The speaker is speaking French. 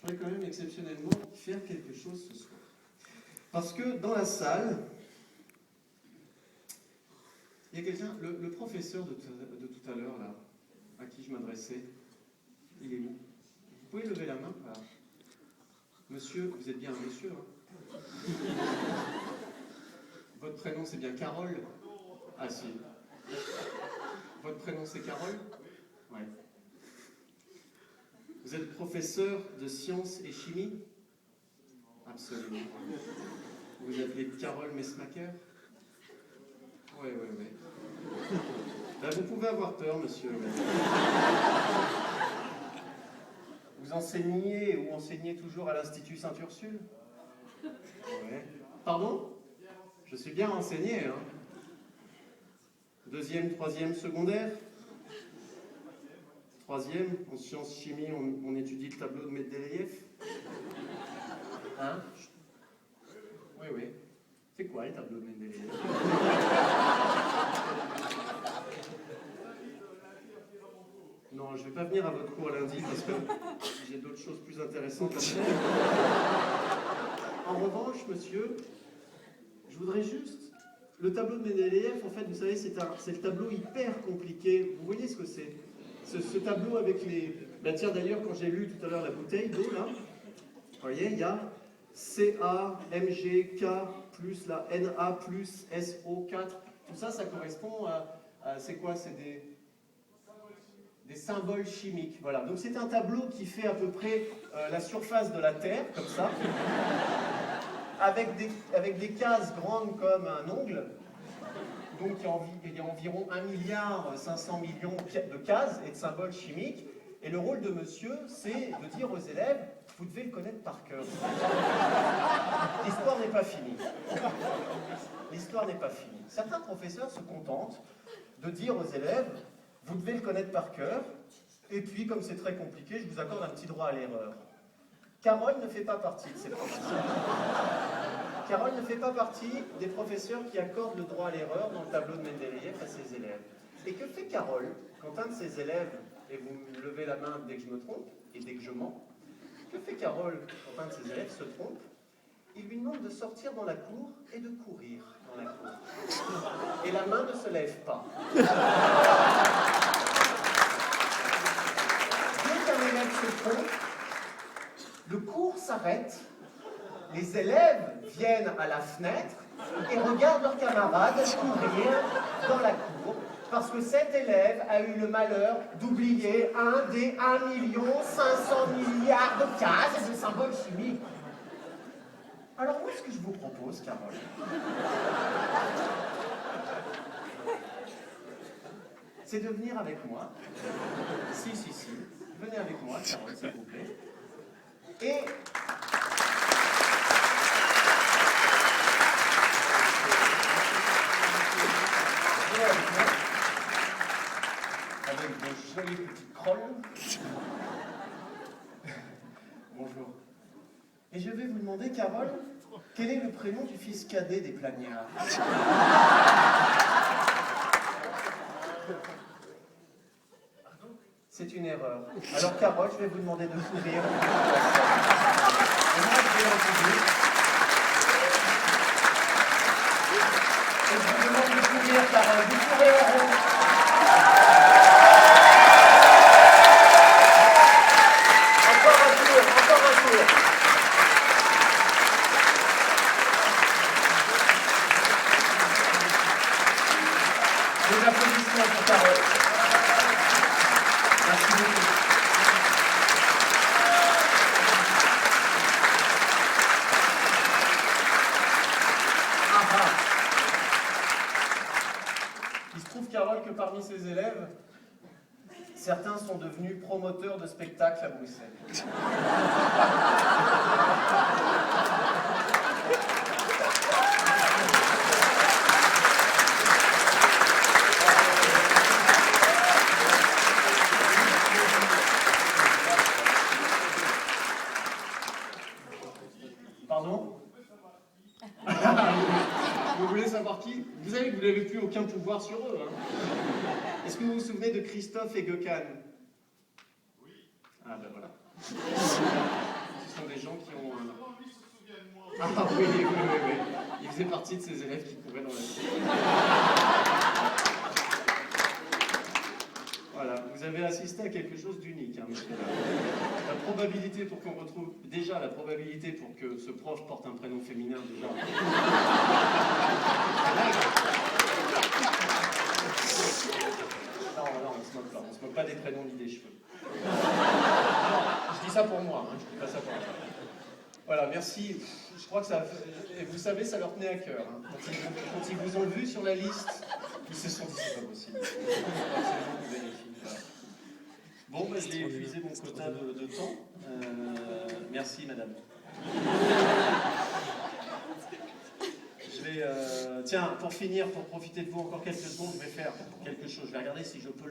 voudrais quand même exceptionnellement faire quelque chose ce soir. Parce que dans la salle, il y a quelqu'un, le professeur de tout à l'heure, là, à qui je m'adressais, il est où? Vous pouvez lever la main? Voilà. Monsieur, vous êtes bien un monsieur, hein? Votre prénom, c'est bien Carole? Ah si. Votre prénom, c'est Carole? Ouais. Vous êtes professeur de sciences et chimie? Absolument. Vous vous appelez Carole Messmacher? Oui. Ben, vous pouvez avoir peur, monsieur. Vous enseignez ou enseignez toujours à l'Institut Sainte-Ursule? Ouais. Pardon? Je suis bien renseigné, hein. Deuxième, troisième, secondaire? Troisième, en sciences chimie, on étudie le tableau de Mendeleïev? Hein? Oui. C'est quoi le tableau de Mendeleïev? Non, je ne vais pas venir à votre cours lundi parce que j'ai d'autres choses plus intéressantes à faire. En revanche, monsieur, je voudrais juste... Le tableau de Mendeleïev, en fait, vous savez, c'est le tableau hyper compliqué. Vous voyez ce que c'est? Ce tableau avec les... Ben tiens, d'ailleurs, quand j'ai lu tout à l'heure la bouteille d'eau, là, vous voyez, il y a CaMgK plus la Na plus SO4. Tout ça, ça correspond à c'est quoi? C'est des symboles chimiques. Voilà. Donc c'est un tableau qui fait à peu près la surface de la Terre, comme ça, avec des cases grandes comme un ongle. Donc il y a environ 1,5 milliard de cases et de symboles chimiques. Et le rôle de monsieur, c'est de dire aux élèves, vous devez le connaître par cœur. L'histoire n'est pas finie. L'histoire n'est pas finie. Certains professeurs se contentent de dire aux élèves, vous devez le connaître par cœur, et puis, comme c'est très compliqué, je vous accorde un petit droit à l'erreur. Carole ne fait pas partie de ces professeurs. Carole ne fait pas partie des professeurs qui accordent le droit à l'erreur dans le tableau de Mendeleïev à ses élèves. Et que fait Carole quand un de ses élèves, et vous me levez la main dès que je me trompe, et dès que je mens, que fait Carole quand un de ses élèves se trompe? Il lui demande de sortir dans la cour et de courir dans la cour. Et la main ne se lève pas. Dès qu'un élève se trompe, le cours s'arrête, les élèves viennent à la fenêtre et regardent leurs camarades courir dans la cour parce que cet élève a eu le malheur d'oublier un des 1,5 milliard de cases et de symboles chimiques. Alors moi, ce que je vous propose, Carole, c'est de venir avec moi. Si. Venez avec moi, Carole, s'il vous plaît. Et... avec vos jolies petites crolles. Bonjour. Et je vais vous demander, Carole, quel est le prénom du fils cadet des Plagnards? C'est une erreur. Alors, Carole, je vais vous demander de courir. Et moi, je vais en courir. Et je vous demande de courir, Carole. Vous courez en rond. Encore un tour. Des applaudissements pour Carole. Merci beaucoup. Il se trouve, Carole, que parmi ses élèves, certains sont devenus promoteurs de spectacles à Bruxelles. Pardon? Vous voulez savoir qui? Vous savez que vous n'avez plus aucun pouvoir sur eux. Hein. Est-ce que vous vous souvenez de Christophe et Gökhan? Oui. Ah ben voilà. sont des gens qui ont un... Ah oui, oui, oui, oui. Il faisait partie de ces élèves qui couraient dans la rue. Voilà, vous avez assisté à quelque chose d'unique, hein, monsieur. La probabilité pour qu'on retrouve... Déjà, la probabilité pour que ce prof porte un prénom féminin, déjà... Non, on se moque pas. On se moque pas des prénoms ni des cheveux. Non, je dis ça pour moi, hein, je dis pas ça pour moi. Voilà, merci. Je crois que ça... Et vous savez, ça leur tenait à cœur. Hein. Quand ils vous ont vu sur la liste, ils se sont dit, c'est pas possible. Absolument, vous vérifiez. Voilà. Bon, bah, j'ai épuisé mon quota de temps. Merci, madame. Je vais... tiens, pour finir, pour profiter de vous encore quelques secondes, je vais faire quelque chose. Je vais regarder si je peux le...